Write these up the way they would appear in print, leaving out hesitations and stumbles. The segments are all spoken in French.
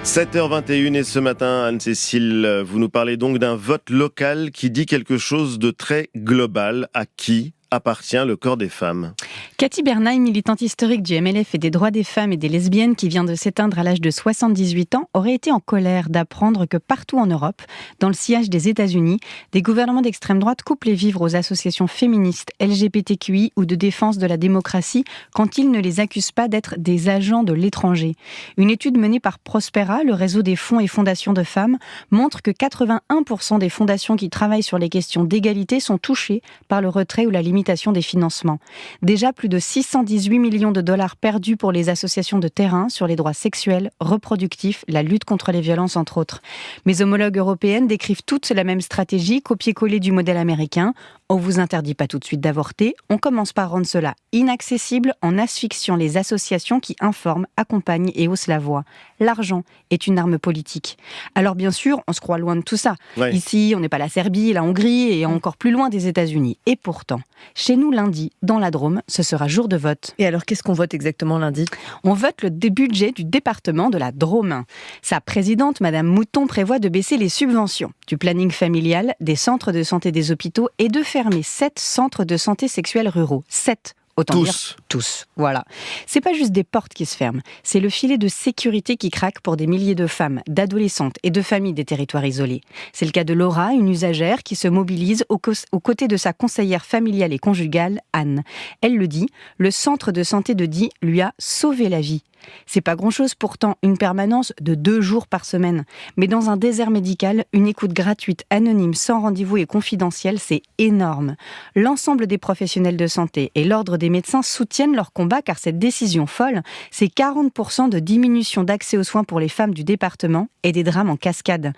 7h21 et ce matin, Anne-Cécile, vous nous parlez donc d'un vote local qui dit quelque chose de très global. À qui appartient le corps des femmes? Cathy Bernheim, militante historique du MLF et des droits des femmes et des lesbiennes qui vient de s'éteindre à l'âge de 78 ans, aurait été en colère d'apprendre que partout en Europe, dans le sillage des États-Unis, des gouvernements d'extrême droite coupent les vivres aux associations féministes, LGBTQI ou de défense de la démocratie quand ils ne les accusent pas d'être des agents de l'étranger. Une étude menée par Prospera, le réseau des fonds et fondations de femmes, montre que 81% des fondations qui travaillent sur les questions d'égalité sont touchées par le retrait ou la limitation des financements. Déjà plus de 618 millions de dollars perdus pour les associations de terrain sur les droits sexuels, reproductifs, la lutte contre les violences entre autres. Mes homologues européennes décrivent toutes la même stratégie, copier-coller du modèle américain. On vous interdit pas tout de suite d'avorter, on commence par rendre cela inaccessible en asphyxiant les associations qui informent, accompagnent et haussent la voix. L'argent est une arme politique. Alors bien sûr, on se croit loin de tout ça. Ouais. Ici, on n'est pas la Serbie, la Hongrie et encore plus loin des États-Unis. Et pourtant, chez nous lundi, dans la Drôme, ce sera jour de vote. Et alors, qu'est-ce qu'on vote exactement lundi ? On vote le budget du département de la Drôme. Sa présidente, Madame Mouton, prévoit de baisser les subventions du planning familial, des centres de santé des hôpitaux et de fermer 7 centres de santé sexuelle ruraux. 7. Autant dire tous. Voilà. C'est pas juste des portes qui se ferment, c'est le filet de sécurité qui craque pour des milliers de femmes, d'adolescentes et de familles des territoires isolés. C'est le cas de Laura, une usagère qui se mobilise aux côtés de sa conseillère familiale et conjugale, Anne. Elle le dit, le centre de santé de Die lui a sauvé la vie. C'est pas grand-chose pourtant, une permanence de 2 jours par semaine. Mais dans un désert médical, une écoute gratuite, anonyme, sans rendez-vous et confidentielle, c'est énorme. L'ensemble des professionnels de santé et l'ordre des médecins soutiennent leur combat car cette décision folle, c'est 40% de diminution d'accès aux soins pour les femmes du département et des drames en cascade.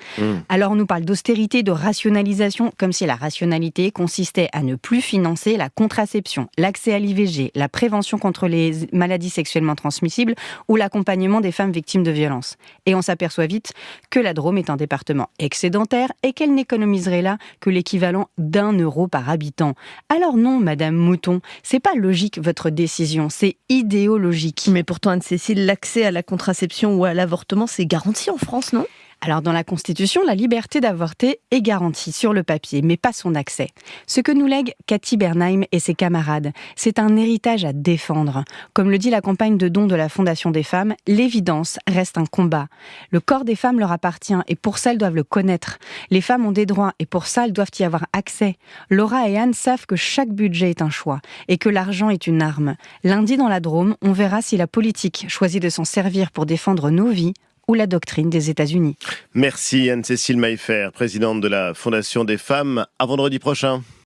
Alors on nous parle d'austérité, de rationalisation, comme si la rationalité consistait à ne plus financer la contraception, l'accès à l'IVG, la prévention contre les maladies sexuellement transmissibles ou l'accompagnement des femmes victimes de violences. Et on s'aperçoit vite que la Drôme est un département excédentaire et qu'elle n'économiserait là que l'équivalent d'1 € par habitant. Alors non, Madame Mouton, c'est pas logique votre décision, c'est idéologique. Mais pourtant, Anne-Cécile, l'accès à la contraception ou à l'avortement, c'est garanti en France, non ? Alors dans la Constitution, la liberté d'avorter est garantie sur le papier, mais pas son accès. Ce que nous lègue Cathy Bernheim et ses camarades, c'est un héritage à défendre. Comme le dit la campagne de dons de la Fondation des femmes, l'évidence reste un combat. Le corps des femmes leur appartient et pour ça elles doivent le connaître. Les femmes ont des droits et pour ça elles doivent y avoir accès. Laura et Anne savent que chaque budget est un choix et que l'argent est une arme. Lundi dans la Drôme, on verra si la politique choisit de s'en servir pour défendre nos vies ou la doctrine des États-Unis. Merci Anne-Cécile Maillefer, présidente de la Fondation des femmes. À vendredi prochain.